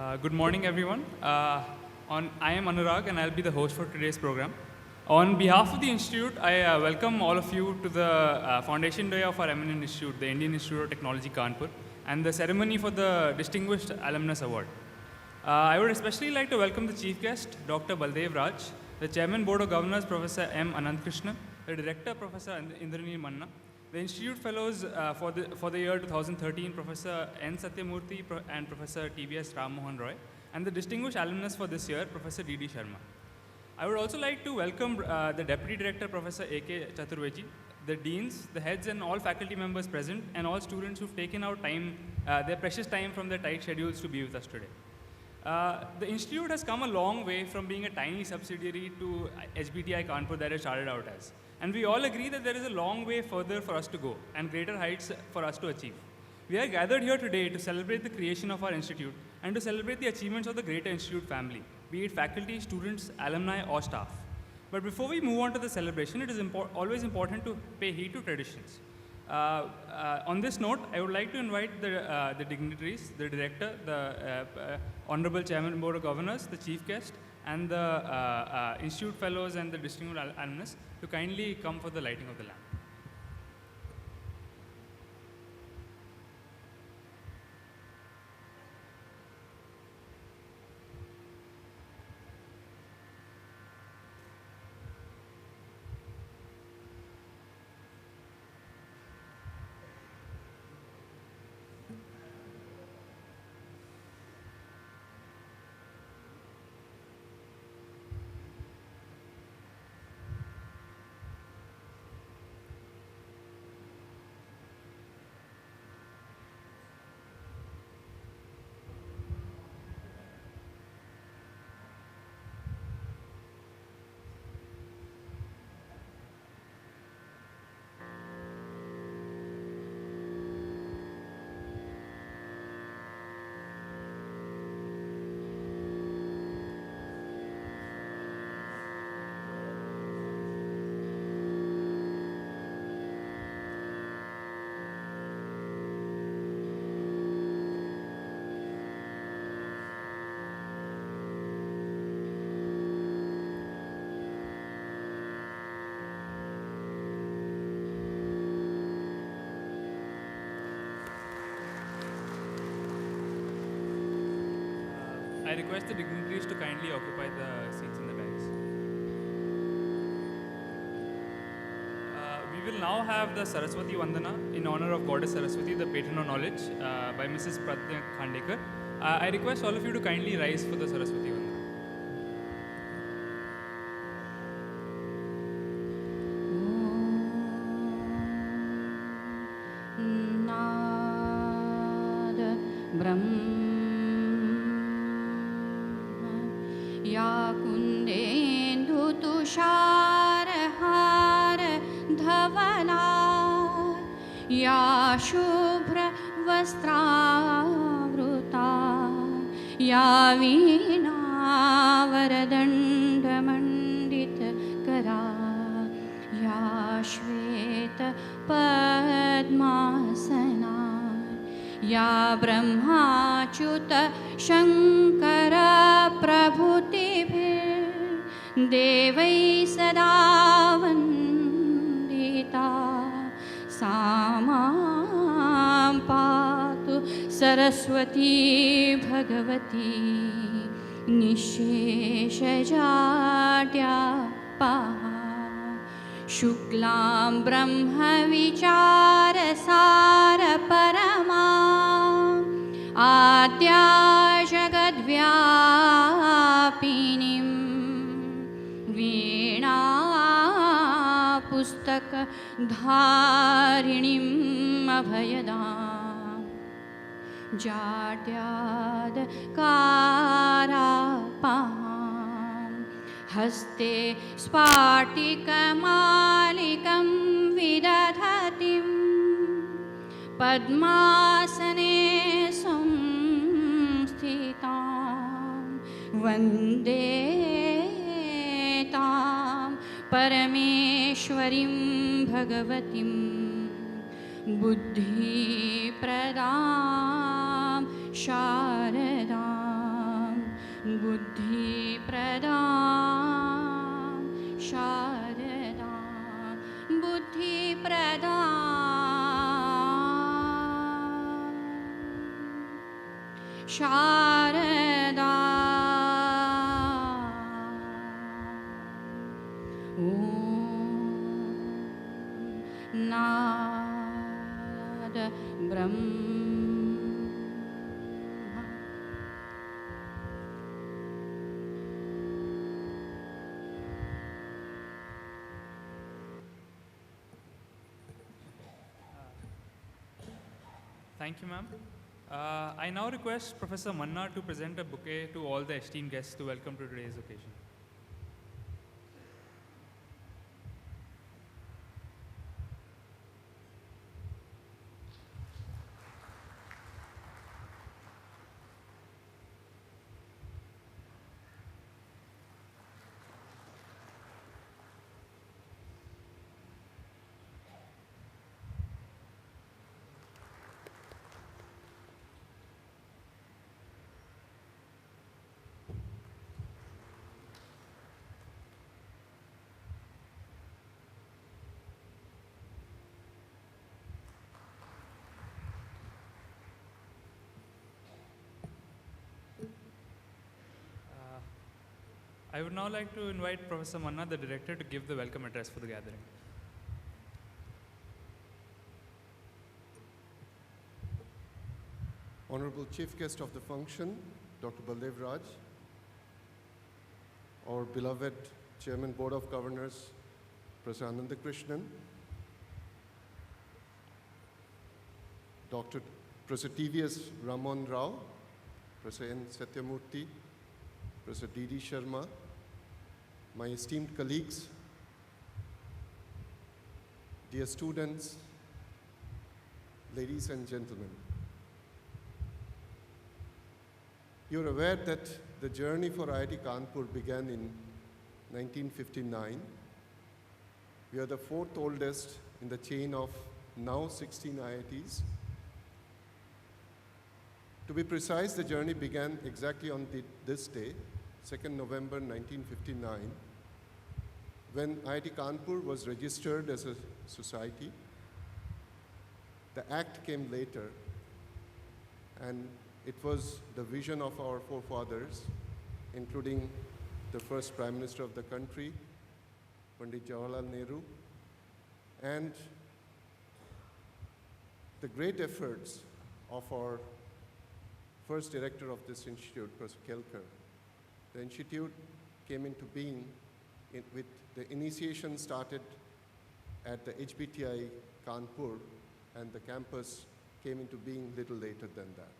Good morning, everyone. I am Anurag, and I'll be the host for today's program. On behalf of the Institute, I welcome all of you to the Foundation Day of our eminent institute, the Indian Institute of Technology, Kanpur, and the ceremony for the Distinguished Alumnus Award. I would especially like to welcome the Chief Guest, Dr. Baldev Raj, the Chairman Board of Governors, Professor M. Anant Krishnan, the Director, Professor Indrani Manna, the Institute Fellows for the year 2013, Professor N. Satyamurthy and Professor T.B.S. Ram Mohan Roy, and the distinguished alumnus for this year, Professor D.D. Sharma. I would also like to welcome the Deputy Director, Professor A.K. Chaturvedi, the deans, the heads, and all faculty members present, and all students who've taken out time, their precious time from their tight schedules to be with us today. The Institute has come a long way from being a tiny subsidiary to HBTI Kanpur that it started out as. And we all agree that there is a long way further for us to go and greater heights for us to achieve. We are gathered here today to celebrate the creation of our institute and to celebrate the achievements of the greater institute family, be it faculty, students, alumni, or staff. But before we move on to the celebration, it is always important to pay heed to traditions. On this note, I would like to invite the dignitaries, the director, the Honorable Chairman Board of Governors, the Chief Guest, and the Institute Fellows and the Distinguished Alumnus to kindly come for the lighting of the lamp. I request the dignitaries to kindly occupy the seats in the dais. We will now have the Saraswati Vandana in honor of Goddess Saraswati, the patron of knowledge, by Mrs. Pratya Khandekar. I request all of you to kindly rise for the Saraswati Vandana. या कुन्देन्दु तुषारहार धवला या शुभ्रवस्त्रावृता या वीणावरदण्डमण्डितकरा या श्वेतपद्मासना या ब्रह्माच्युत शङ्कर प्रभृतिभिर्देवै सदा वन्दिता सा मां पातु सरस्वती भगवती निःशेषजाड्यापहा शुक्लां ब्रह्मविचारसारपरमा आद्या जगद्व्यापिनीं वीणापुस्तकधारिणीम् अभयदाम् जाड्यादकारापहां हस्ते स्फाटिकमालिकं विदधतीं पद्मासने संस्थितां वन्दे तां परमेश्वरीं भगवतीं बुद्धिप्रदां शारदाम् बुद्धिप्रदां शारदां बुद्धिप्रदां शारदा ॐ नाद ब्रह्म Thank you, ma'am. I now request Professor Manna to present a bouquet to all the esteemed guests to welcome to today's occasion. I would now like to invite Professor Manna, the director, to give the welcome address for the gathering. Honorable Chief Guest of the function, Dr. Baldev Raj, our beloved Chairman Board of Governors, Professor Anandakrishnan, Dr. Professor TVS Ramon Rao, Professor N. Satyamurthy, Professor D.D. Sharma, my esteemed colleagues, dear students, ladies and gentlemen. You're aware that the journey for IIT Kanpur began in 1959. We are the fourth oldest in the chain of now 16 IITs. To be precise, the journey began exactly on this day, 2nd November 1959, when IIT Kanpur was registered as a society. The act came later, and it was the vision of our forefathers, including the first Prime Minister of the country, Pandit Jawaharlal Nehru, and the great efforts of our first director of this institute, Professor Kelkar. The institute came into being with the initiation started at the HBTI Kanpur, and the campus came into being little later than that.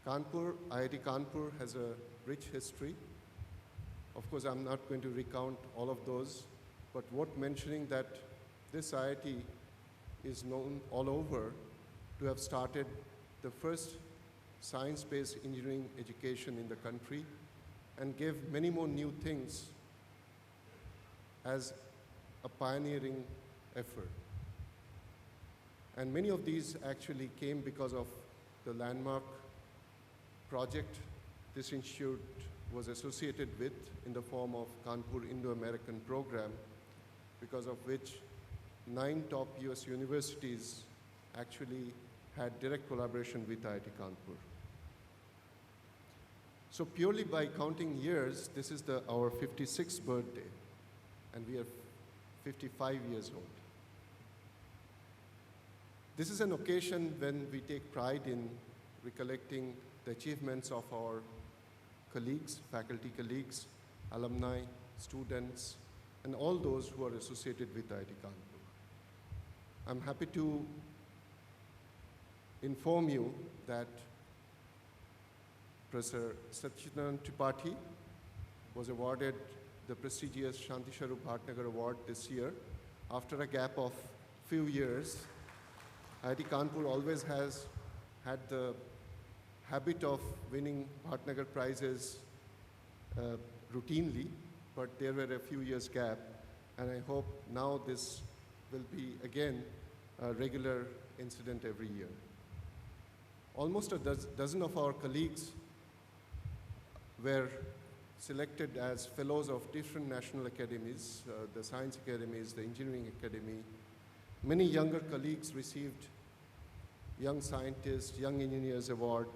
Kanpur, IIT Kanpur has a rich history. Of course, I'm not going to recount all of those, but worth mentioning that this IIT is known all over to have started the first science-based engineering education in the country and gave many more new things as a pioneering effort. And many of these actually came because of the landmark project this institute was associated with in the form of Kanpur Indo-American program, because of which 9 top US universities actually had direct collaboration with IIT Kanpur. So purely by counting years, this is our 56th birthday, and we are 55 years old. This is an occasion when we take pride in recollecting the achievements of our colleagues, faculty colleagues, alumni, students, and all those who are associated with IIT Kanpur. I'm happy to inform you that Professor Satchidanand Tripathi was awarded the prestigious Shanti Sharup Bhatnagar Award this year. After a gap of few years, IIT Kanpur always has had the habit of winning Bhatnagar prizes routinely, but there were a few years gap, and I hope now this will be again a regular incident every year. Almost a dozen of our colleagues were selected as fellows of different national academies, the science academies, the engineering academy. Many younger colleagues received Young Scientist, Young Engineers Award,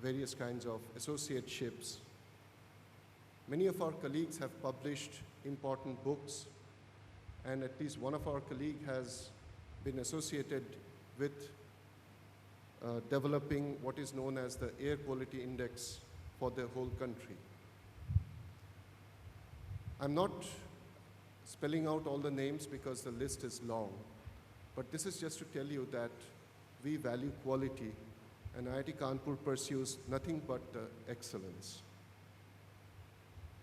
various kinds of associateships. Many of our colleagues have published important books, and at least one of our colleagues has been associated with developing what is known as the Air Quality Index for the whole country. I'm not spelling out all the names because the list is long, but this is just to tell you that we value quality, and IIT Kanpur pursues nothing but excellence.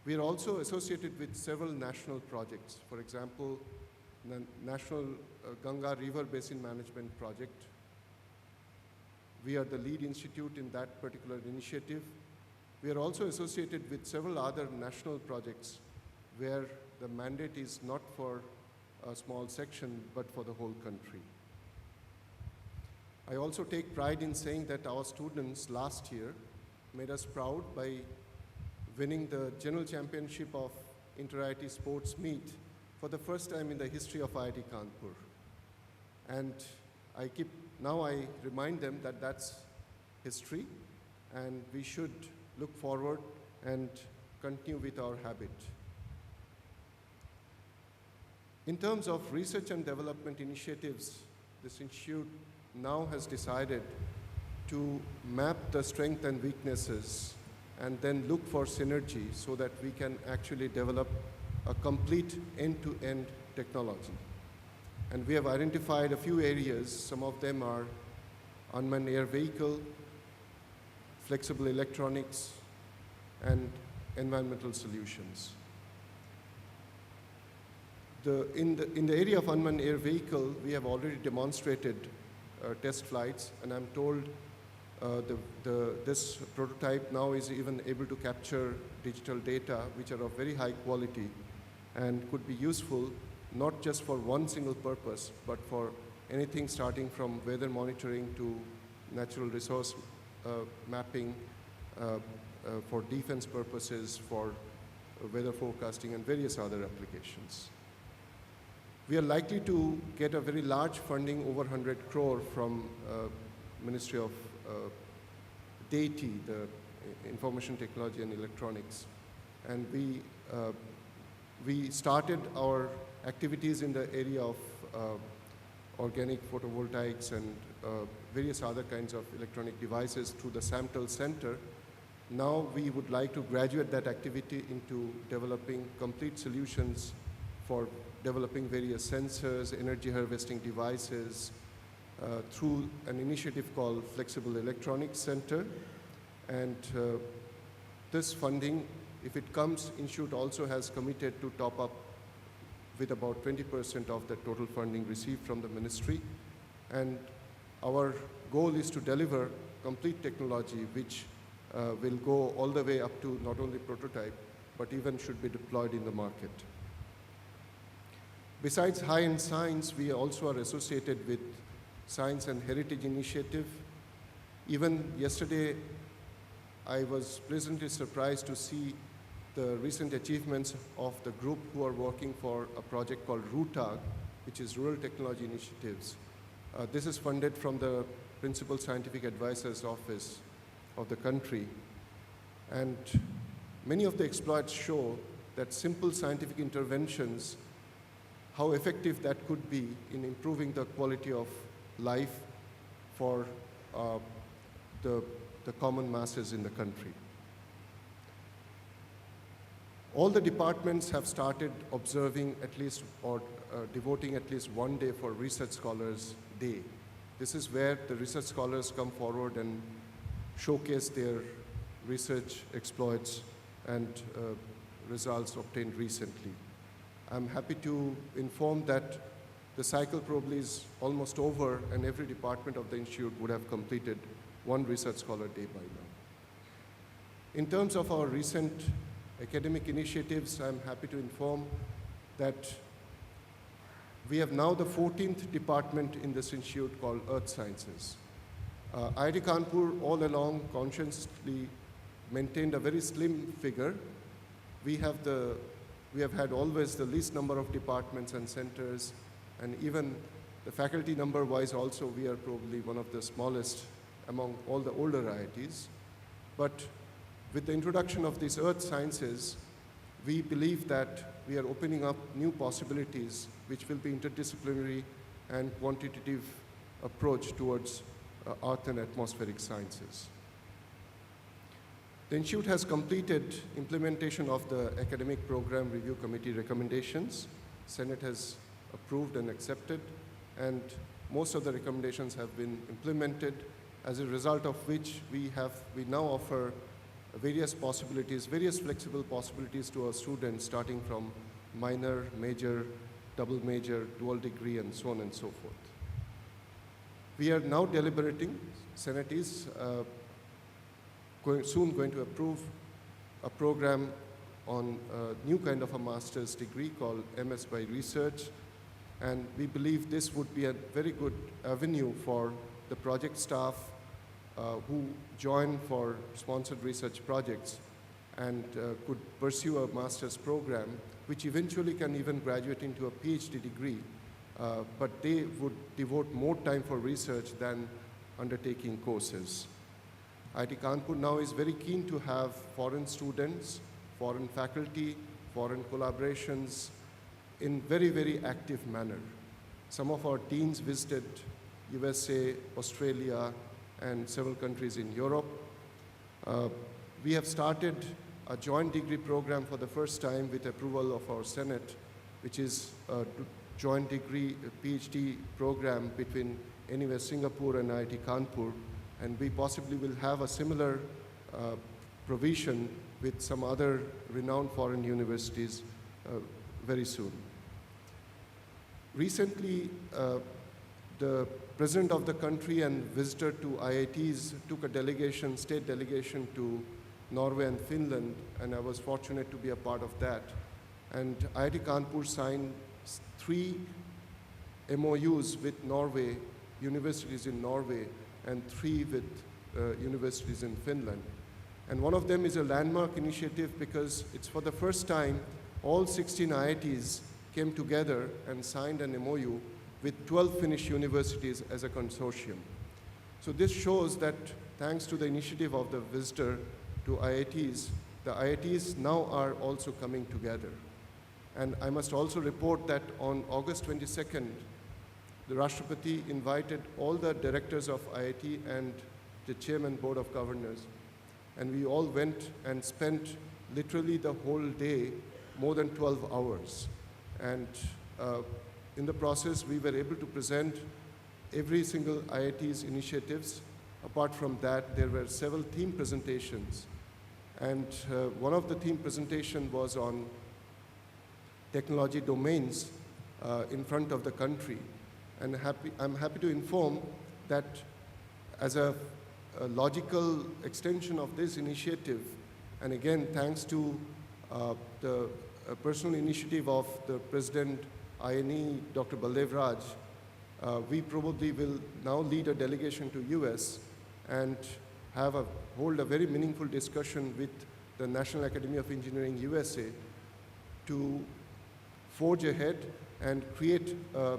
We are also associated with several national projects. For example, the National Ganga River Basin Management Project. We are the lead institute in that particular initiative. We are also associated with several other national projects where the mandate is not for a small section, but for the whole country. I also take pride in saying that our students last year made us proud by winning the General Championship of Inter-IIT Sports Meet for the first time in the history of IIT Kanpur. And now I remind them that that's history, and we should look forward and continue with our habit. In terms of research and development initiatives, this institute now has decided to map the strengths and weaknesses and then look for synergy so that we can actually develop a complete end-to-end technology. And we have identified a few areas. Some of them are unmanned air vehicle, flexible electronics, and environmental solutions. In the area of unmanned air vehicle, we have already demonstrated test flights, and I'm told this prototype now is even able to capture digital data which are of very high quality and could be useful not just for one single purpose, but for anything starting from weather monitoring to natural resource mapping, for defense purposes, for weather forecasting, and various other applications. We are likely to get a very large funding, over 100 crore, from Ministry of DAITI, the Information Technology and Electronics. And we started our activities in the area of organic photovoltaics and various other kinds of electronic devices through the SAMTEL Center. Now we would like to graduate that activity into developing complete solutions for developing various sensors, energy harvesting devices, through an initiative called Flexible Electronics Center. And this funding, if it comes, Institute also has committed to top up with about 20% of the total funding received from the ministry. And our goal is to deliver complete technology which will go all the way up to not only prototype, but even should be deployed in the market. Besides high-end science, we also are associated with Science and Heritage Initiative. Even yesterday, I was pleasantly surprised to see the recent achievements of the group who are working for a project called RUTAG, which is Rural Technology Initiatives. This is funded from the Principal Scientific Advisor's Office of the country. And many of the exploits show that simple scientific interventions, how effective that could be in improving the quality of life for the common masses in the country. All the departments have started observing at least, or devoting at least one day for Research Scholars Day. This is where the research scholars come forward and showcase their research exploits and results obtained recently. I'm happy to inform that the cycle probably is almost over, and every department of the institute would have completed one Research Scholar Day by now. In terms of our recent academic initiatives, I'm happy to inform that we have now the 14th department in this institute called Earth Sciences. IIT Kanpur all along consciously maintained a very slim figure. We have had always the least number of departments and centers, and even the faculty number-wise also, we are probably one of the smallest among all the older IITs. But with the introduction of these earth sciences, we believe that we are opening up new possibilities which will be interdisciplinary and quantitative approach towards earth and atmospheric sciences. The Institute has completed implementation of the Academic Program Review Committee recommendations. Senate has approved and accepted, and most of the recommendations have been implemented, as a result of which we now offer various possibilities, various flexible possibilities to our students, starting from minor, major, double major, dual degree, and so on and so forth. We are now deliberating. Senate is soon going to approve a program on a new kind of a master's degree called MS by Research, and we believe this would be a very good avenue for the project staff who join for sponsored research projects and could pursue a master's program, which eventually can even graduate into a PhD degree, but they would devote more time for research than undertaking courses. IIT Kanpur now is very keen to have foreign students, foreign faculty, foreign collaborations in very, very active manner. Some of our deans visited USA, Australia, and several countries in Europe. We have started a joint degree program for the first time with approval of our Senate, which is a joint degree PhD program between anywhere Singapore and IIT Kanpur, and we possibly will have a similar provision with some other renowned foreign universities very soon. Recently, the President of the country and visitor to IITs took a delegation, state delegation to Norway and Finland, and I was fortunate to be a part of that. And IIT Kanpur signed 3 MOUs with Norway, universities in Norway, and 3 with universities in Finland. And one of them is a landmark initiative because it's for the first time all 16 IITs came together and signed an MOU with 12 Finnish universities as a consortium. So this shows that thanks to the initiative of the visitor to IITs, the IITs now are also coming together. And I must also report that on August 22nd, the Rashtrapati invited all the directors of IIT and the chairman board of governors, and we all went and spent literally the whole day, more than 12 hours. And in the process, we were able to present every single IIT's initiatives. Apart from that, there were several theme presentations. And one of the theme presentations was on technology domains in front of the country. And I'm happy to inform that as a logical extension of this initiative, and again, thanks to the personal initiative of the President INE, Dr. Baldev Raj, we probably will now lead a delegation to US and hold a very meaningful discussion with the National Academy of Engineering USA to forge ahead and create a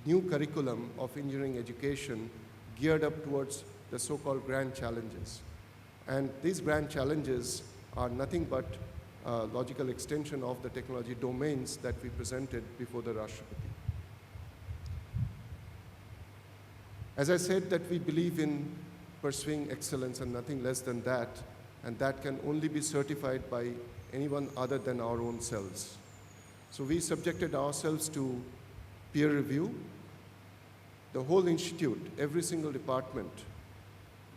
new curriculum of engineering education geared up towards the so-called grand challenges. And these grand challenges are nothing but logical extension of the technology domains that we presented before the Rashtrapati. As I said, that we believe in pursuing excellence and nothing less than that, and that can only be certified by anyone other than our own selves. So we subjected ourselves to peer review. The whole institute, every single department,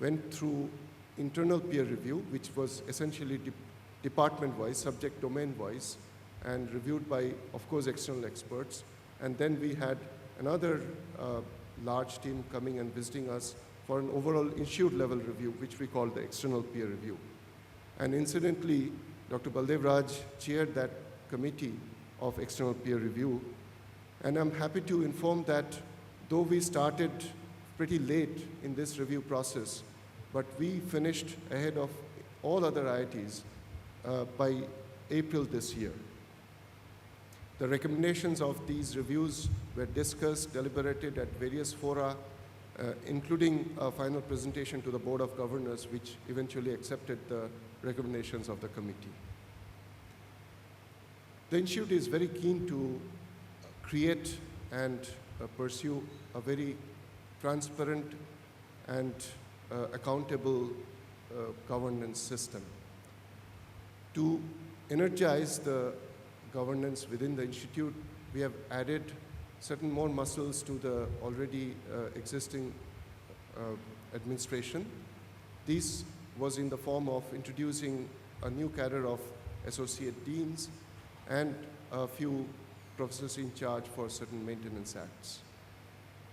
went through internal peer review, which was essentially department-wise, subject domain-wise, and reviewed by, of course, external experts. And then we had another large team coming and visiting us for an overall institute-level review, which we call the external peer review. And incidentally, Dr. Baldev Raj chaired that committee of external peer review. And I'm happy to inform that though we started pretty late in this review process, but we finished ahead of all other IITs by April this year. The recommendations of these reviews were discussed, deliberated at various fora, including a final presentation to the Board of Governors, which eventually accepted the recommendations of the committee. The Institute is very keen to create and pursue a very transparent and accountable governance system. To energize the governance within the Institute, we have added certain more muscles to the already existing administration. This was in the form of introducing a new cadre of associate deans and a few professors in charge for certain maintenance acts.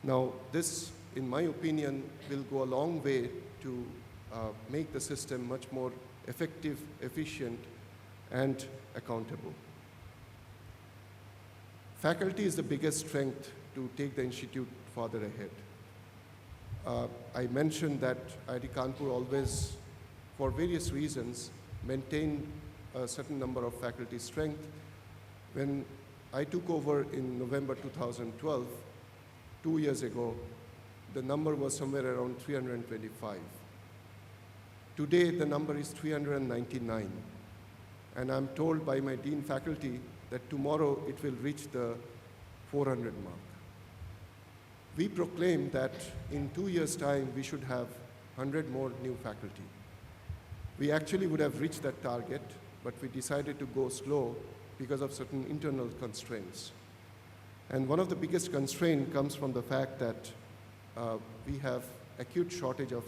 Now, this, in my opinion, will go a long way to make the system much more effective, efficient, and accountable. Faculty is the biggest strength to take the Institute further ahead. I mentioned that IIT Kanpur always, for various reasons, maintained a certain number of faculty strength. When I took over in November 2012, 2 years ago, the number was somewhere around 325. Today, the number is 399. And I'm told by my dean faculty that tomorrow it will reach the 400 mark. We proclaim that in 2 years' time, we should have 100 more new faculty. We actually would have reached that target, but we decided to go slow because of certain internal constraints. And one of the biggest constraints comes from the fact that we have acute shortage of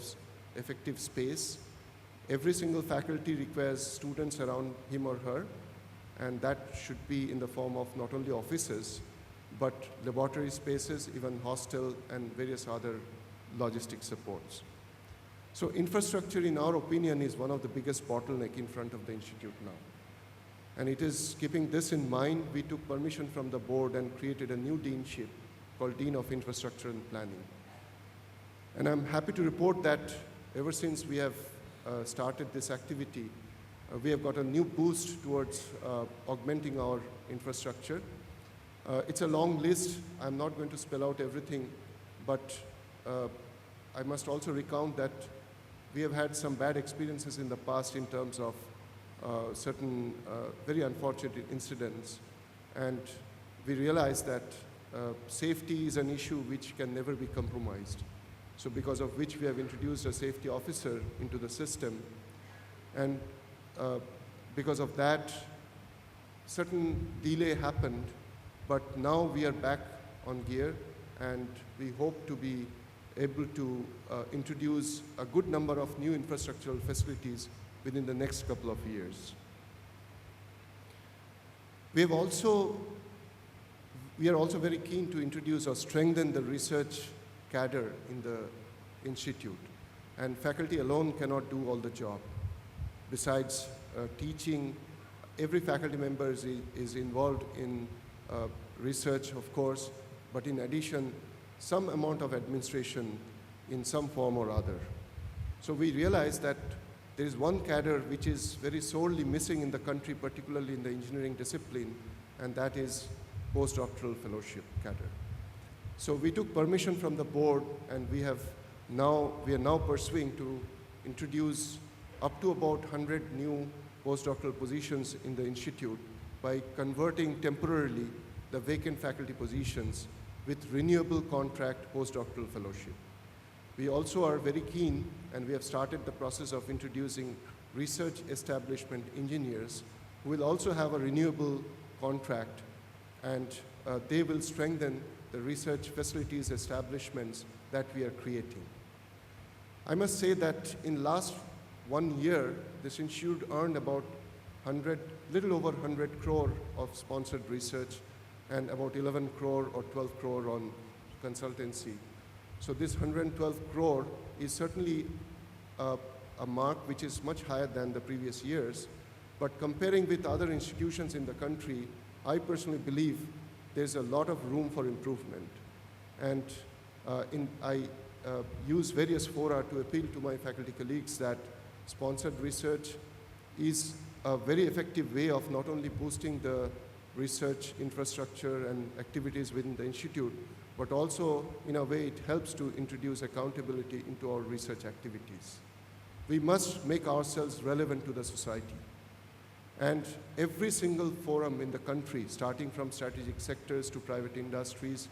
effective space. Every single faculty requires students around him or her, and that should be in the form of not only offices, but laboratory spaces, even hostel, and various other logistic supports. So infrastructure, in our opinion, is one of the biggest bottleneck in front of the Institute now. And it is keeping this in mind, we took permission from the board and created a new deanship called Dean of Infrastructure and Planning. And I'm happy to report that ever since we have started this activity, we have got a new boost towards augmenting our infrastructure. It's a long list. I'm not going to spell out everything, but I must also recount that we have had some bad experiences in the past in terms of certain very unfortunate incidents. And we realize that safety is an issue which can never be compromised. So because of which we have introduced a safety officer into the system. And because of that, certain delay happened, but now we are back on gear, and we hope to be able to introduce a good number of new infrastructural facilities within the next couple of years. We are also very keen to introduce or strengthen the research cadre in the Institute, and faculty alone cannot do all the job. Besides teaching, every faculty member is involved in research, of course, but in addition, some amount of administration in some form or other. So we realize that there is one cadre which is very sorely missing in the country, particularly in the engineering discipline, and that is postdoctoral fellowship cadre. So we took permission from the board, and we are now pursuing to introduce up to about 100 new postdoctoral positions in the Institute by converting temporarily the vacant faculty positions with renewable contract postdoctoral fellowship. We also are very keen, and we have started the process of introducing research establishment engineers who will also have a renewable contract, and they will strengthen the research facilities establishments that we are creating. I must say that in last 1 year, this institute earned about little over 100 crore of sponsored research and about 11 crore or 12 crore on consultancy. So this 112 crore is certainly a mark which is much higher than the previous years. But comparing with other institutions in the country, I personally believe there's a lot of room for improvement. And I use various fora to appeal to my faculty colleagues that sponsored research is a very effective way of not only boosting the research infrastructure and activities within the institute, but also in a way it helps to introduce accountability into our research activities. We must make ourselves relevant to the society. And every single forum in the country, starting from strategic sectors to private industries,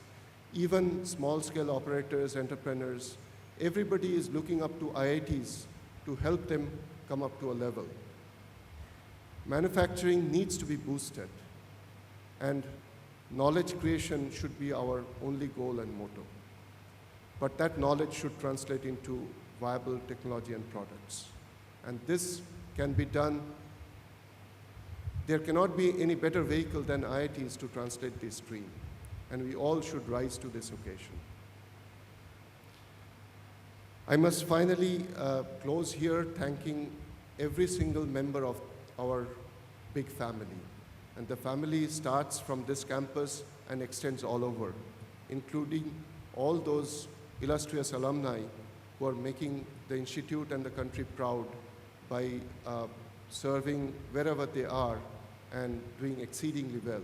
even small-scale operators, entrepreneurs, everybody is looking up to IITs to help them come up to a level. Manufacturing needs to be boosted, and knowledge creation should be our only goal and motto. But that knowledge should translate into viable technology and products. And this can be done. There cannot be any better vehicle than IITs to translate this dream, and we all should rise to this occasion. I must finally close here thanking every single member of our big family. And the family starts from this campus and extends all over, including all those illustrious alumni who are making the institute and the country proud by serving wherever they are and doing exceedingly well.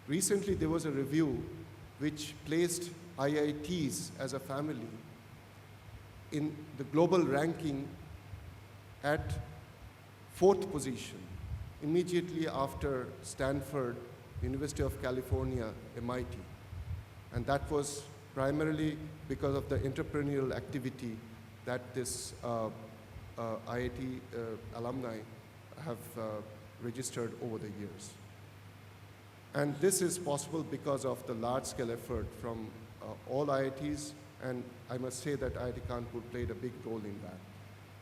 Recently, there was a review which placed IITs as a family in the global ranking at 4th position, immediately after Stanford, University of California, MIT. And that was primarily because of the entrepreneurial activity that this IIT alumni have registered over the years. And this is possible because of the large-scale effort from all IITs, and I must say that IIT Kanpur played a big role in that.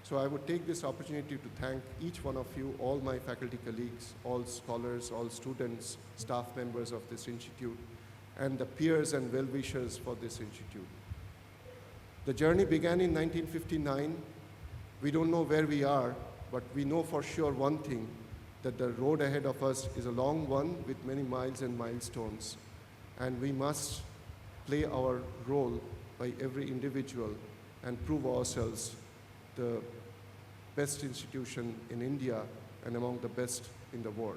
So I would take this opportunity to thank each one of you, all my faculty colleagues, all scholars, all students, staff members of this institute, and the peers and well-wishers for this institute. The journey began in 1959. We don't know where we are, but we know for sure one thing, that the road ahead of us is a long one with many miles and milestones, and we must play our role by every individual and prove ourselves the best institution in India and among the best in the world.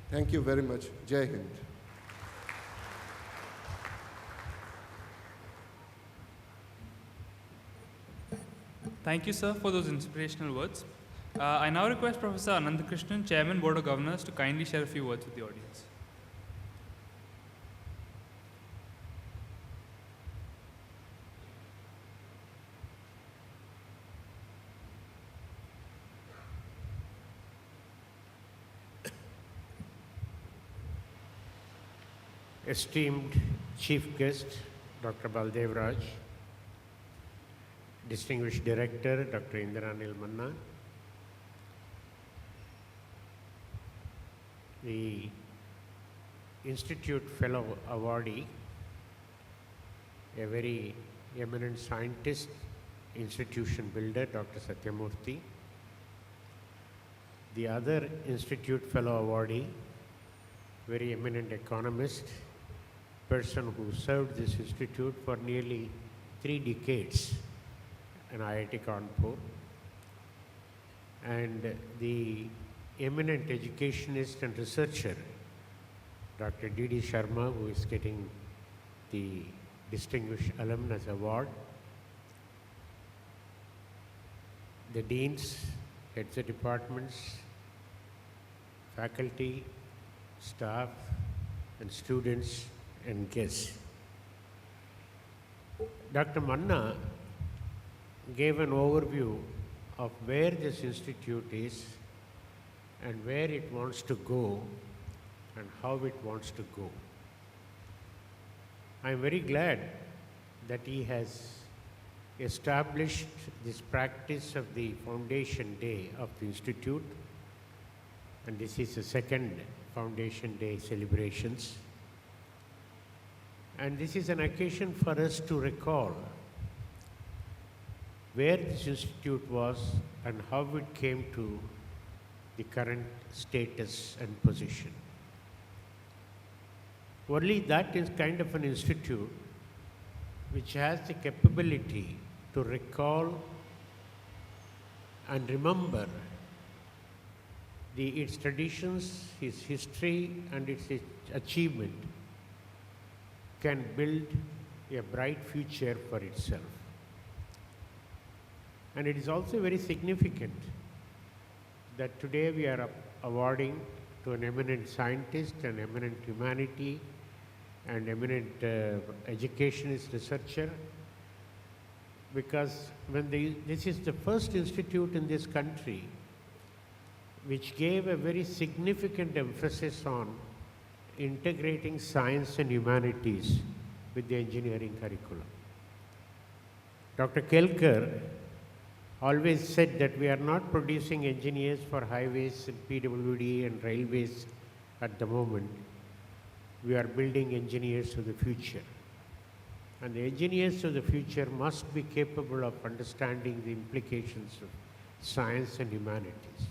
Thank you very much. Jai Hind. Thank you, sir, for those inspirational words. I now request Professor Anandakrishnan, Chairman, Board of Governors, to kindly share a few words with the audience. Esteemed Chief Guest, Dr. Baldev Raj, Distinguished Director, Dr. Indranil Manna, the Institute Fellow Awardee, a very eminent scientist, institution builder, Dr. Satyamurthy, the other Institute Fellow Awardee, very eminent economist, person who served this institute for nearly 3 decades in IIT Kanpur, and the eminent educationist and researcher, Dr. D.D. Sharma, who is getting the Distinguished Alumnus Award, the deans, heads of departments, faculty, staff, and students and guests. Dr. Manna gave an overview of where this institute is and where it wants to go and how it wants to go. I am very glad that he has established this practice of the Foundation Day of the Institute, and this is the second Foundation Day celebrations. And this is an occasion for us to recall where this institute was and how it came to the current status and position. Only that is kind of an institute which has the capability to recall and remember its traditions, its history, and its achievement, can build a bright future for itself. And it is also very significant that today we are awarding to an eminent scientist, an eminent humanity, and eminent educationist researcher, because this is the first institute in this country which gave a very significant emphasis on integrating science and humanities with the engineering curriculum. Dr. Kelkar always said that we are not producing engineers for highways and PWD and railways at the moment. We are building engineers of the future. And the engineers of the future must be capable of understanding the implications of science and humanities.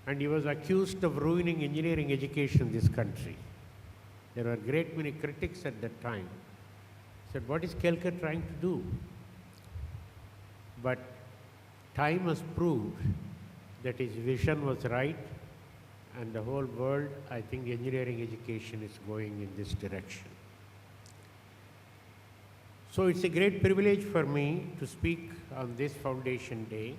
And he was accused of ruining engineering education in this country. There were a great many critics at that time. He said, what is Kelkar trying to do? But time has proved that his vision was right, and the whole world, I think engineering education is going in this direction. So it's a great privilege for me to speak on this Foundation Day.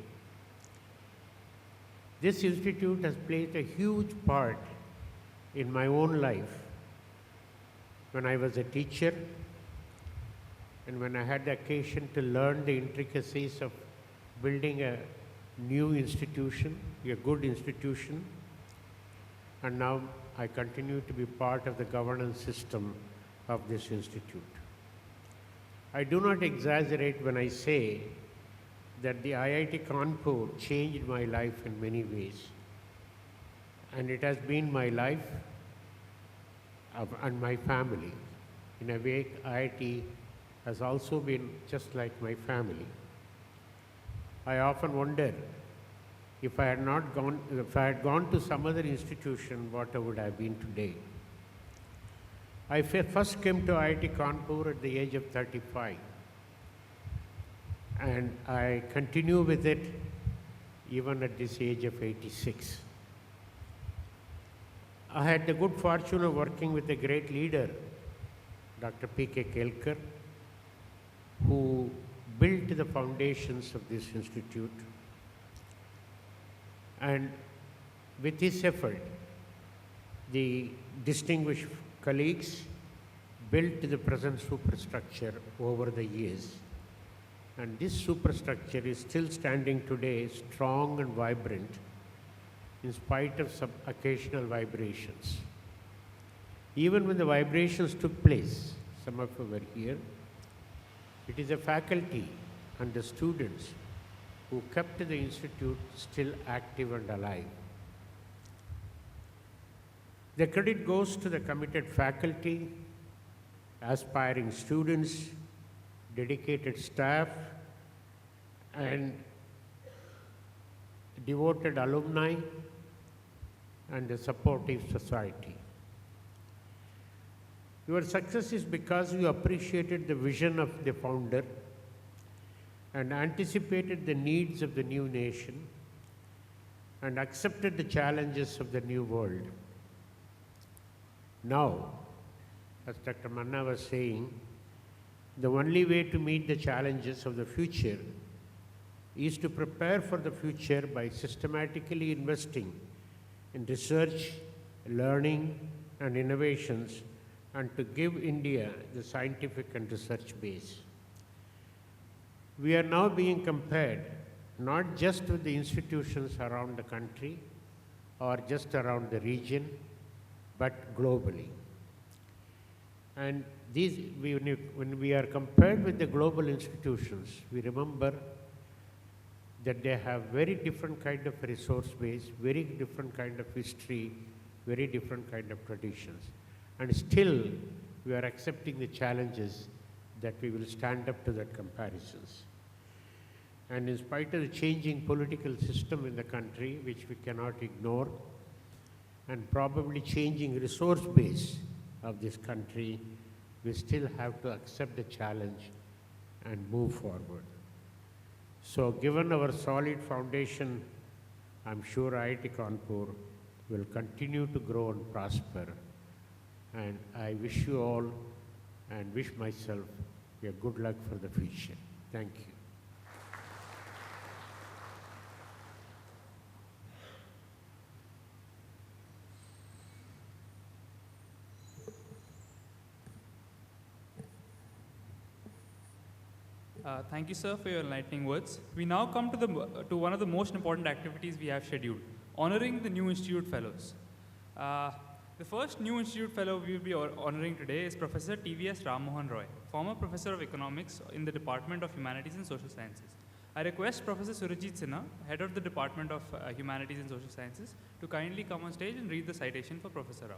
This institute has played a huge part in my own life when I was a teacher and when I had the occasion to learn the intricacies of building a new institution, a good institution, and now I continue to be part of the governance system of this institute. I do not exaggerate when I say that the IIT Kanpur changed my life in many ways. And it has been my life and my family. In a way, IIT has also been just like my family. I often wonder if I had gone to some other institution, what I would have been today. I first came to IIT Kanpur at the age of 35. And I continue with it even at this age of 86. I had the good fortune of working with a great leader, Dr. P.K. Kelkar, who built the foundations of this institute. And with his effort, the distinguished colleagues built the present superstructure over the years. And this superstructure is still standing today strong and vibrant in spite of some occasional vibrations. Even when the vibrations took place, some of you were here, it is the faculty and the students who kept the institute still active and alive. The credit goes to the committed faculty, aspiring students, dedicated staff, and devoted alumni, and the supportive society. Your success is because you appreciated the vision of the founder and anticipated the needs of the new nation and accepted the challenges of the new world. Now, as Dr. Manna was saying, the only way to meet the challenges of the future is to prepare for the future by systematically investing in research, learning, and innovations, and to give India the scientific and research base. We are now being compared not just with the institutions around the country or just around the region, but globally. And when we are compared with the global institutions, we remember that they have very different kind of resource base, very different kind of history, very different kind of traditions. And still, we are accepting the challenges that we will stand up to that comparisons. And in spite of the changing political system in the country, which we cannot ignore, and probably changing resource base of this country, we still have to accept the challenge and move forward. So given our solid foundation, I'm sure IIT Kanpur will continue to grow and prosper. And I wish you all and wish myself a good luck for the future. Thank you. Thank you, sir, for your enlightening words. We now come to one of the most important activities we have scheduled, honoring the new Institute Fellows. The first new Institute Fellow we will be honoring today is Professor T.V.S. Ram Mohan Roy, former Professor of Economics in the Department of Humanities and Social Sciences. I request Professor Surajit Sinha, Head of the Department of Humanities and Social Sciences, to kindly come on stage and read the citation for Professor Rao.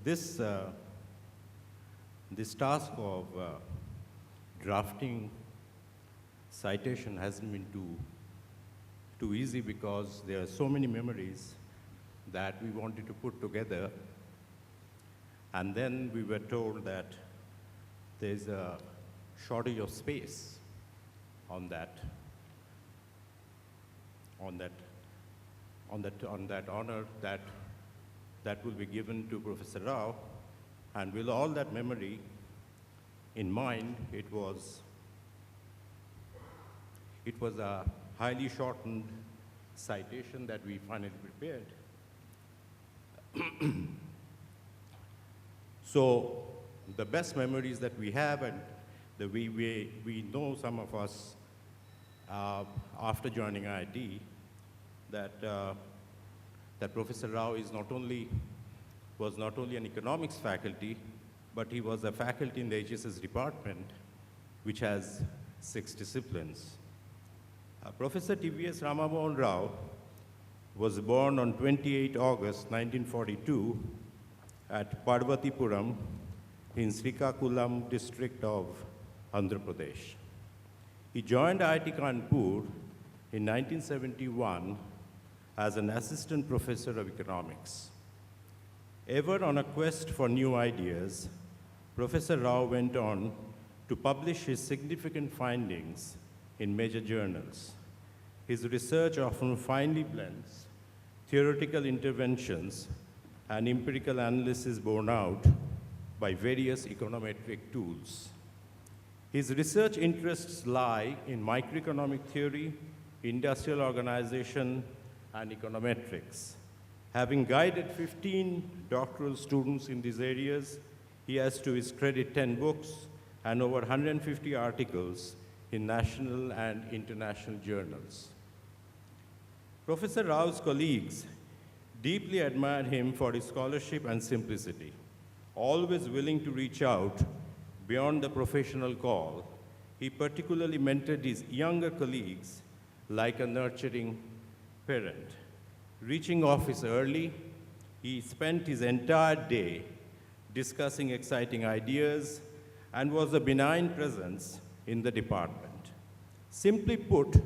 This, this task of drafting citation hasn't been too easy because there are so many memories that we wanted to put together. And then we were told that there's a shortage of space on that honor that will be given to Professor Rao. And with all that memory in mind, it was a highly shortened citation that we finally prepared. So the best memories that we have, and we know some of us after joining IIT, that Professor Rao was not only an economics faculty, but he was a faculty in the HSS department, which has 6 disciplines. Professor T.V.S. Ramamohan Rao was born on 28 August 1942 at Parvatipuram in Srikakulam district of Andhra Pradesh. He joined IIT Kanpur in 1971 as an assistant professor of economics. Ever on a quest for new ideas, Professor Rao went on to publish his significant findings in major journals. His research often finely blends theoretical interventions and empirical analysis borne out by various econometric tools. His research interests lie in microeconomic theory, industrial organization, and econometrics. Having guided 15 doctoral students in these areas, he has to his credit 10 books and over 150 articles in national and international journals. Professor Rao's colleagues deeply admired him for his scholarship and simplicity, always willing to reach out beyond the professional call. He particularly mentored his younger colleagues like a nurturing parent. Reaching office early, he spent his entire day discussing exciting ideas and was a benign presence in the department. Simply put,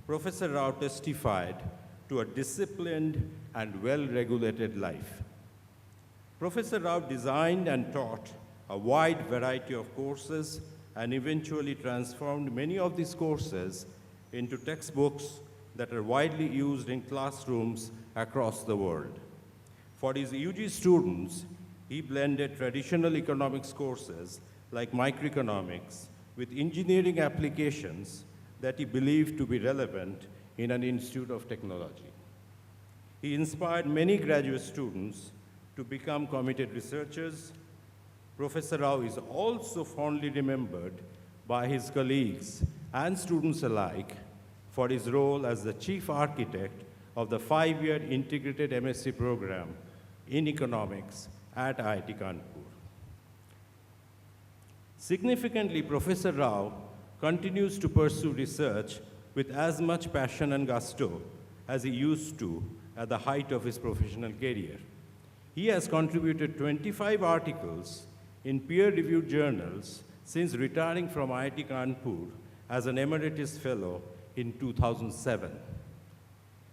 Professor Rao testified to a disciplined and well-regulated life. Professor Rao designed and taught a wide variety of courses and eventually transformed many of these courses into textbooks that are widely used in classrooms across the world. For his UG students, he blended traditional economics courses like microeconomics with engineering applications that he believed to be relevant in an institute of technology. He inspired many graduate students to become committed researchers. Professor Rao is also fondly remembered by his colleagues and students alike for his role as the chief architect of the 5-year integrated MSc program in economics at IIT Kanpur. Significantly, Professor Rao continues to pursue research with as much passion and gusto as he used to at the height of his professional career. He has contributed 25 articles in peer-reviewed journals since retiring from IIT Kanpur as an emeritus fellow in 2007.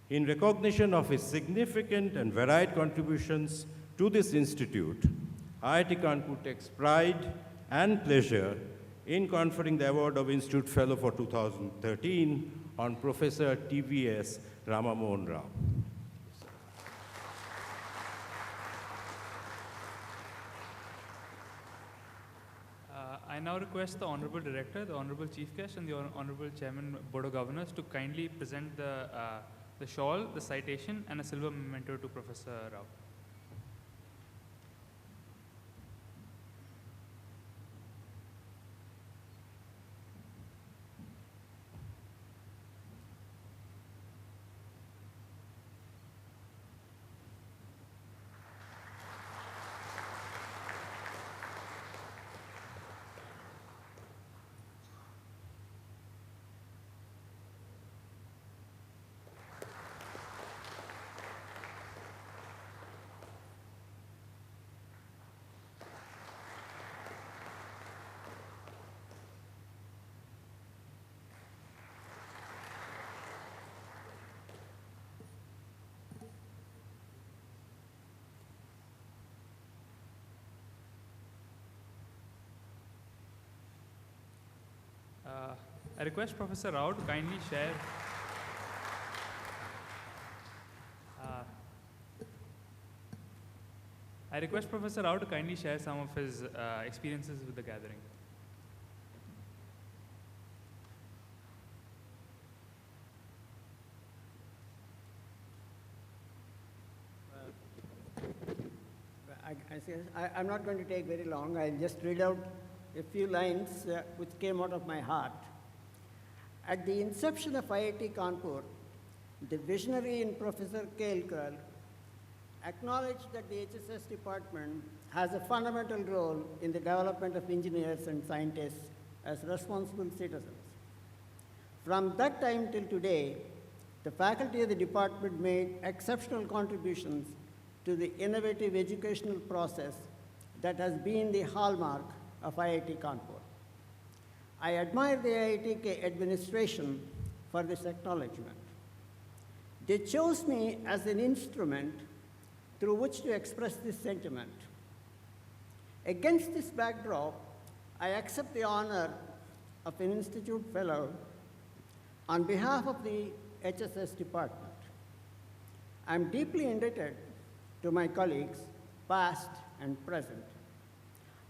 In recognition of his significant and varied contributions to this institute, IIT Kanpur takes pride and pleasure in conferring the award of Institute Fellow for 2013 on Professor TVS Ramamohan Rao. I now request the Honorable Director, the Honorable Chief Guest, and the Honorable Chairman Board of Governors to kindly present the shawl, the citation, and a silver memento to Professor Rao. I request Professor Rao to kindly share some of his experiences with the gathering. I'm not going to take very long. I'll just read out a few lines which came out of my heart. At the inception of IIT Kanpur, the visionary in Professor Kelkar acknowledged that the HSS department has a fundamental role in the development of engineers and scientists as responsible citizens. From that time till today, the faculty of the department made exceptional contributions to the innovative educational process that has been the hallmark of IIT Kanpur. I admire the IIT administration for this acknowledgement. They chose me as an instrument through which to express this sentiment. Against this backdrop, I accept the honor of an Institute Fellow on behalf of the HSS department. I'm deeply indebted to my colleagues, past and present.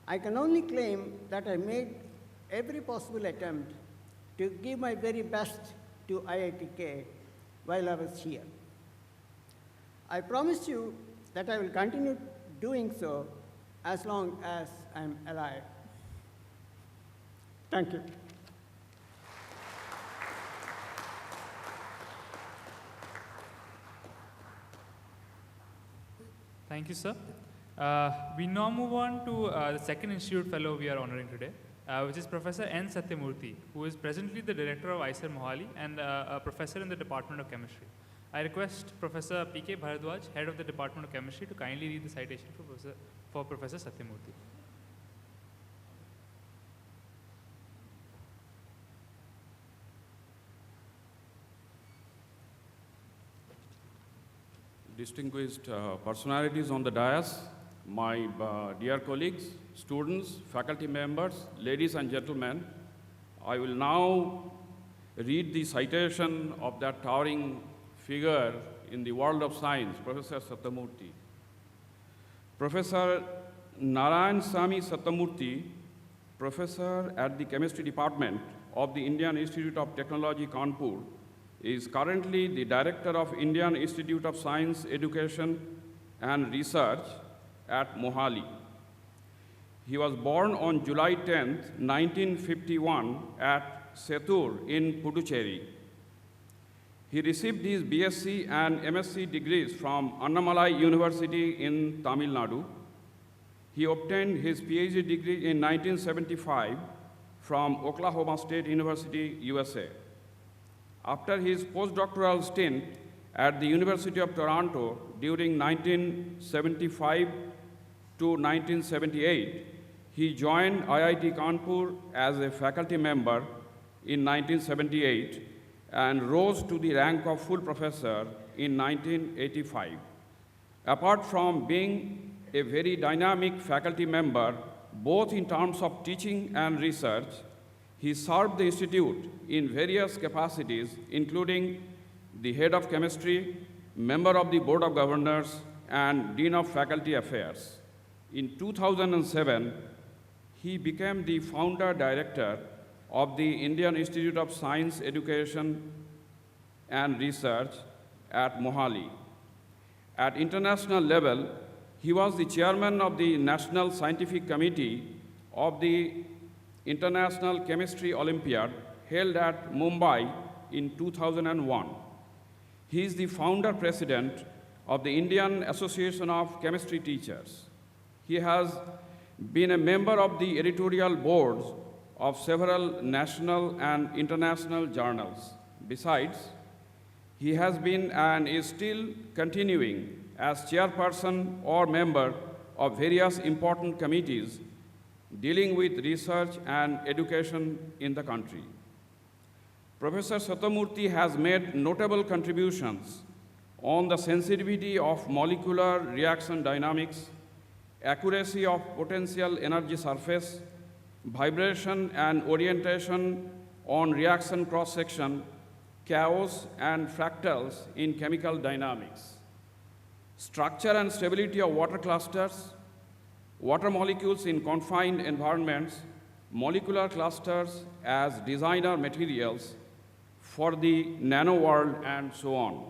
I can only claim that I made every possible attempt to give my very best to IITK while I was here. I promise you that I will continue doing so as long as I'm alive. Thank you. Thank you, sir. We now move on to the second Institute Fellow we are honoring today, which is Professor N. Satyamurthy, who is presently the Director of IISER Mohali and a Professor in the Department of Chemistry. I request Professor P.K. Bharadwaj, Head of the Department of Chemistry, to kindly read the citation for Professor Satyamurthy. Distinguished personalities on the dais, my dear colleagues, students, faculty members, ladies and gentlemen, I will now read the citation of that towering figure in the world of science, Professor Satyamurthy. Professor Narayan Sami Satyamurthy, professor at the Chemistry Department of the Indian Institute of Technology, Kanpur, is currently the Director of Indian Institute of Science, Education and Research at Mohali. He was born on July 10, 1951 at Setur in Puducherry. He received his BSc and MSc degrees from Annamalai University in Tamil Nadu. He obtained his PhD degree in 1975 from Oklahoma State University, USA. After his postdoctoral stint at the University of Toronto during 1975 to 1978, he joined IIT Kanpur as a faculty member in 1978 and rose to the rank of full professor in 1985. Apart from being a very dynamic faculty member, both in terms of teaching and research, he served the institute in various capacities, including the head of chemistry, member of the board of governors, and dean of faculty affairs. In 2007, he became the founder director of the Indian Institute of Science, Education, and Research at Mohali. At international level, he was the chairman of the National Scientific Committee of the International Chemistry Olympiad held at Mumbai in 2001. He is the founder president of the Indian Association of Chemistry Teachers. He has been a member of the editorial boards of several national and international journals. Besides, he has been and is still continuing as chairperson or member of various important committees dealing with research and education in the country. Professor Satyamurthy has made notable contributions on the sensitivity of molecular reaction dynamics, accuracy of potential energy surface, vibration and orientation on reaction cross-section, chaos and fractals in chemical dynamics, structure and stability of water clusters, water molecules in confined environments, molecular clusters as designer materials for the nano world, and so on.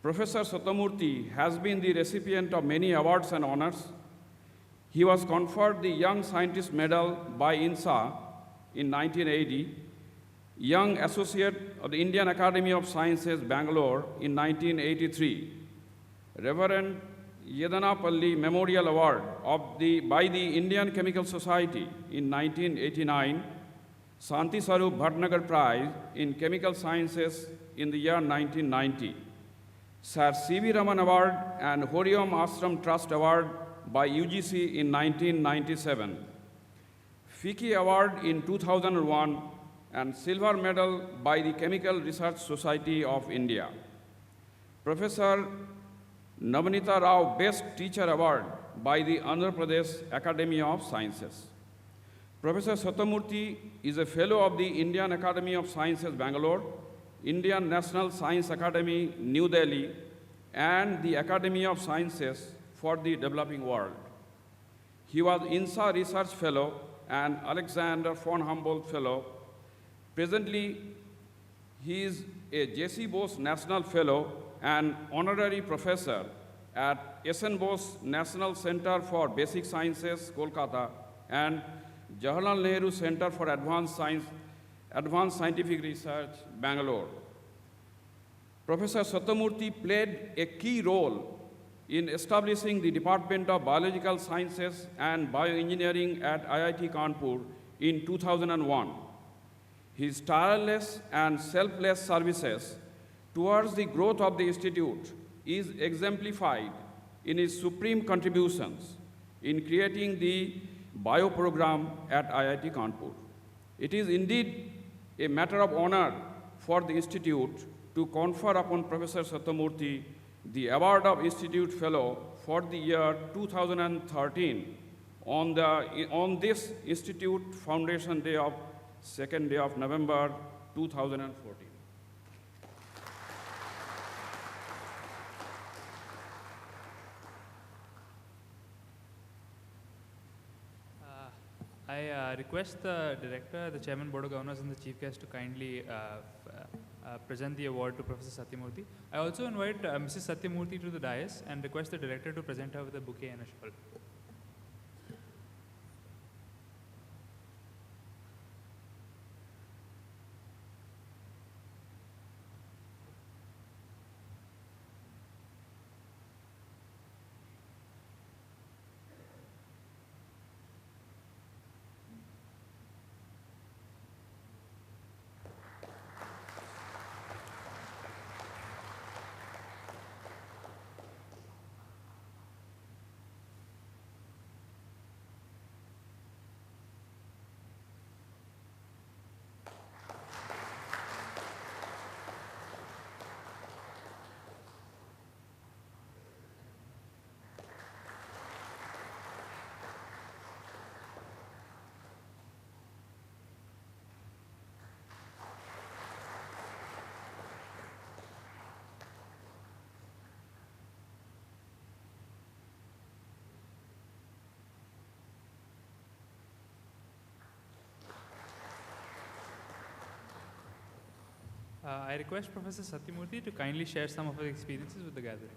Professor Satyamurthy has been the recipient of many awards and honors. He was conferred the Young Scientist Medal by INSA in 1980, Young Associate of the Indian Academy of Sciences, Bangalore in 1983, Reverend Yedanapalli Memorial Award by the Indian Chemical Society in 1989, Santi Sarup Bhatnagar Prize in Chemical Sciences in the year 1990, Sir C.V. Raman Award and Horiom Ashram Trust Award by UGC in 1997, FICCI Award in 2001, and Silver Medal by the Chemical Research Society of India. Professor Navanita Rao Best Teacher Award by the Andhra Pradesh Academy of Sciences. Professor Satyamurthy is a fellow of the Indian Academy of Sciences, Bangalore, Indian National Science Academy, New Delhi, and the Academy of Sciences for the Developing World. He was INSA Research Fellow and Alexander von Humboldt Fellow. Presently, he is a J.C. Bose National Fellow and Honorary Professor at S.N. Bose National Center for Basic Sciences, Kolkata, and Jawaharlal Nehru Center for Advanced Scientific Research, Bangalore. Professor Satyamurthy played a key role in establishing the Department of Biological Sciences and Bioengineering at IIT Kanpur in 2001. His tireless and selfless services towards the growth of the institute is exemplified in his supreme contributions in creating the bio program at IIT Kanpur. It is indeed a matter of honor for the institute to confer upon Professor Satyamurthy the award of Institute Fellow for the year 2013 on this Institute Foundation Day of 2nd day of November 2014. I request the Director, the Chairman, Board of Governors, and the Chief Guest to kindly present the award to Professor Satyamurthy. I also invite Mrs. Satyamurthy to the dais and request the Director to present her with a bouquet and a shawl. I request Professor Satyamurthy to kindly share some of his experiences with the gathering.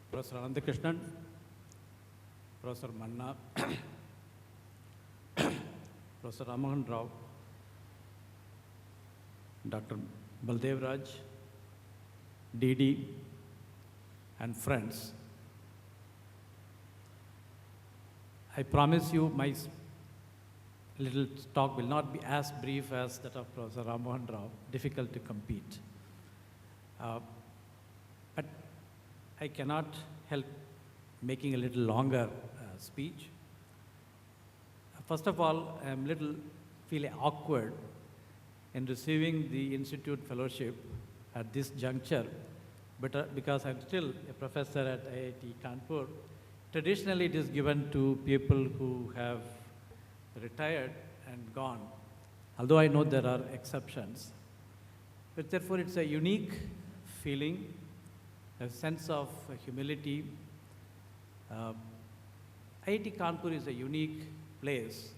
Professor Anandakrishnan, Professor Manna, Professor Ramahan Rao, Dr. Baldev Raj, DD, and friends. I promise you my little talk will not be as brief as that of Professor Ramahan Rao, difficult to compete. But I cannot help making a little longer speech. First of all, I'm little feeling awkward in receiving the Institute Fellowship at this juncture, but because I'm still a professor at IIT Kanpur. Traditionally, it is given to people who have retired and gone, although I know there are exceptions. But therefore, it's a unique feeling, a sense of humility. IIT Kanpur is a unique place.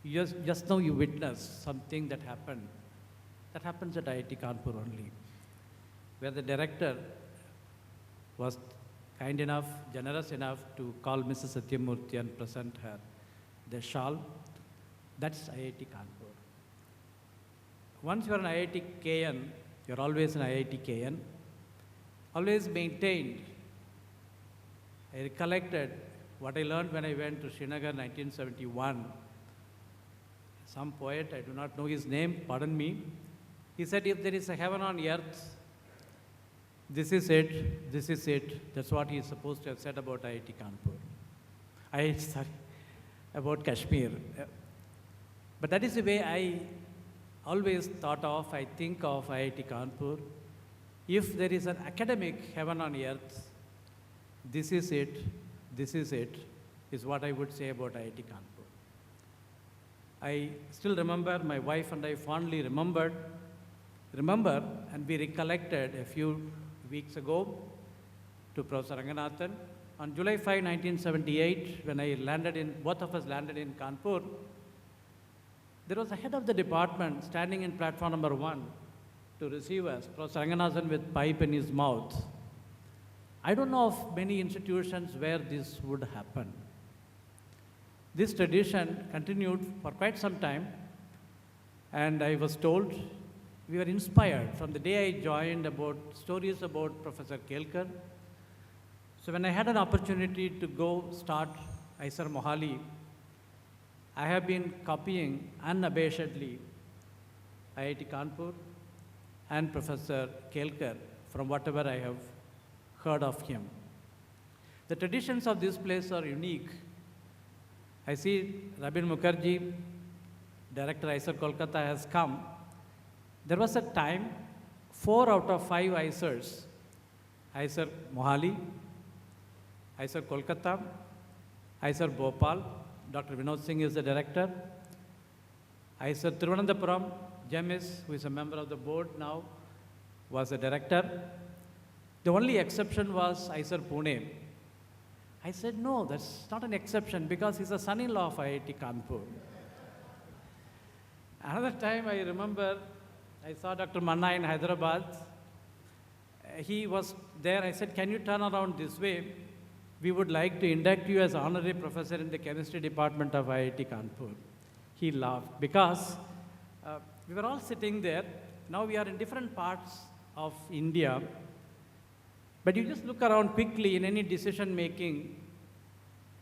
Just now you witnessed something that happened. That happens at IIT Kanpur only, where the director was kind enough, generous enough to call Mrs. Satyamurthy and present her the shawl. That's IIT Kanpur. Once you're an IIT KN, you're always an IIT KN. Always maintained. I recollected what I learned when I went to Srinagar 1971. Some poet, I do not know his name, pardon me. He said, if there is a heaven on earth, this is it, this is it. That's what he is supposed to have said about IIT Kanpur. Sorry, about Kashmir. But that is the way I always thought of, I think of IIT Kanpur. If there is an academic heaven on earth, this is it, is what I would say about IIT Kanpur. I still remember, my wife and I fondly remember, and we recollected a few weeks ago to Professor Ranganathan. On July 5, 1978, when both of us landed in Kanpur, there was a head of the department standing in platform number 1 to receive us, Professor Ranganathan with pipe in his mouth. I don't know of many institutions where this would happen. This tradition continued for quite some time, and I was told we were inspired from the day I joined about stories about Professor Kelkar. So when I had an opportunity to go start IISER Mohali, I have been copying unabashedly IIT Kanpur and Professor Kelkar from whatever I have heard of him. The traditions of this place are unique. I see Rabin Mukherjee, Director IISER Kolkata, has come. There was a time 4 out of 5 IISERs, IISER Mohali, IISER Kolkata, IISER Bhopal, Dr. Vinod Singh is the director, IISER Thiruvananthapuram, Jemis, who is a member of the board now, was the director. The only exception was IISER Pune. I said, no, that's not an exception because he's a son-in-law of IIT Kanpur. Another time I remember, I saw Dr. Manna in Hyderabad. He was there. I said, can you turn around this way? We would like to induct you as honorary professor in the chemistry department of IIT Kanpur. He laughed because we were all sitting there. Now we are in different parts of India. But you just look around quickly in any decision making,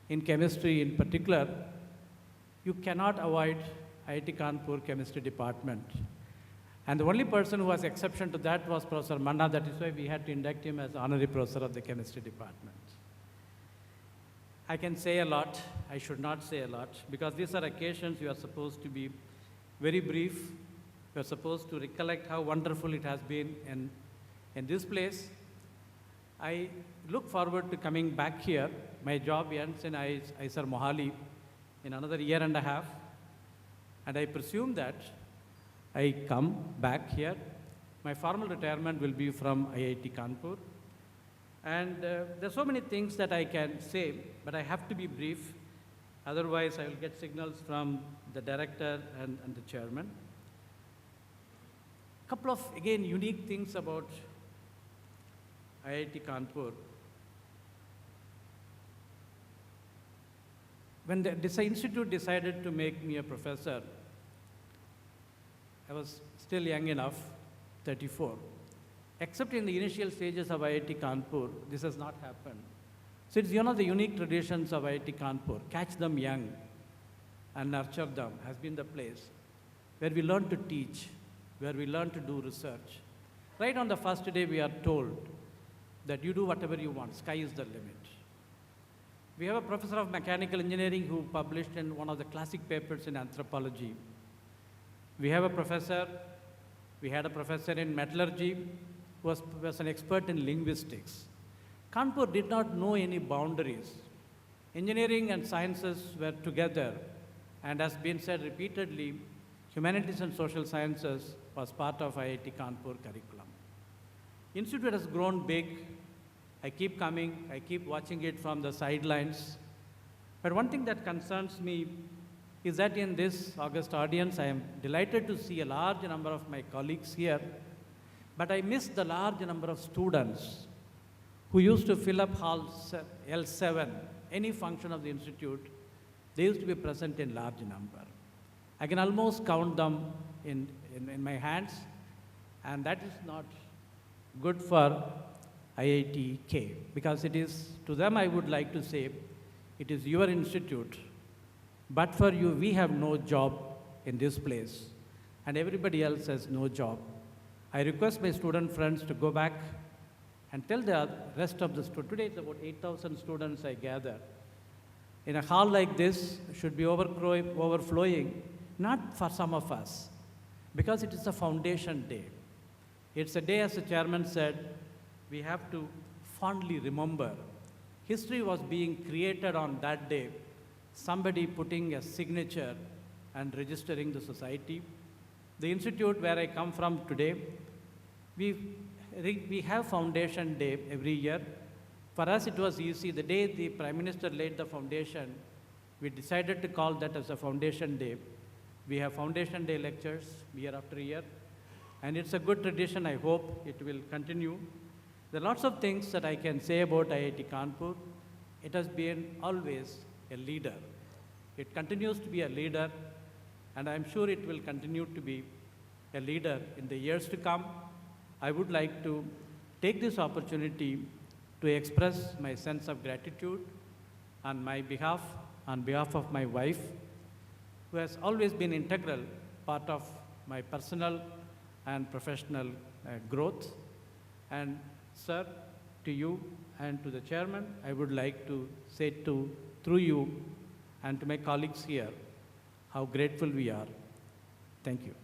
in chemistry in particular, you cannot avoid IIT Kanpur chemistry department. And the only person who was exception to that was Professor Manna. That is why we had to induct him as honorary professor of the chemistry department. I can say a lot. I should not say a lot because these are occasions you are supposed to be very brief. You are supposed to recollect how wonderful it has been in this place. I look forward to coming back here. My job ends in IISER Mohali in another year and a half. And I presume that I come back here. My formal retirement will be from IIT Kanpur. And there's so many things that I can say, but I have to be brief. Otherwise, I will get signals from the director and the chairman. Couple of, again, unique things about IIT Kanpur. When this institute decided to make me a professor, I was still young enough, 34. Except in the initial stages of IIT Kanpur, this has not happened. So it's one of the unique traditions of IIT Kanpur. Catch them young and nurture them has been the place where we learn to teach, where we learn to do research. Right on the first day, we are told that you do whatever you want, sky is the limit. We have a professor of mechanical engineering who published in one of the classic papers in anthropology. We had a professor in metallurgy who was an expert in linguistics. Kanpur did not know any boundaries. Engineering and sciences were together, and as been said repeatedly, humanities and social sciences was part of IIT Kanpur curriculum. Institute has grown big. I keep coming, I keep watching it from the sidelines. But one thing that concerns me is that in this August audience, I am delighted to see a large number of my colleagues here, but I miss the large number of students who used to fill up hall L7, any function of the institute. They used to be present in large number. I can almost count them in my hands, and that is not good for IIT-K, because it is, to them I would like to say, it is your institute, but for you, we have no job in this place, and everybody else has no job. I request my student friends to go back and tell the rest of the students. Today it's about 8,000 students I gather. In a hall like this, should be overflowing, not for some of us, because it is a foundation day. It's a day, as the chairman said, we have to fondly remember. History was being created on that day, somebody putting a signature and registering the society. The institute where I come from today, we have Foundation Day every year. For us, it was easy. The day the Prime Minister laid the foundation, we decided to call that as a Foundation Day. We have Foundation Day lectures year after year, and it's a good tradition. I hope it will continue. There are lots of things that I can say about IIT Kanpur. It has been always a leader. It continues to be a leader, and I'm sure it will continue to be a leader in the years to come. I would like to take this opportunity to express my sense of gratitude on my behalf, on behalf of my wife, who has always been integral part of my personal and professional growth. And sir, to you and to the chairman, I would like to say through you and to my colleagues here, how grateful we are. Thank you.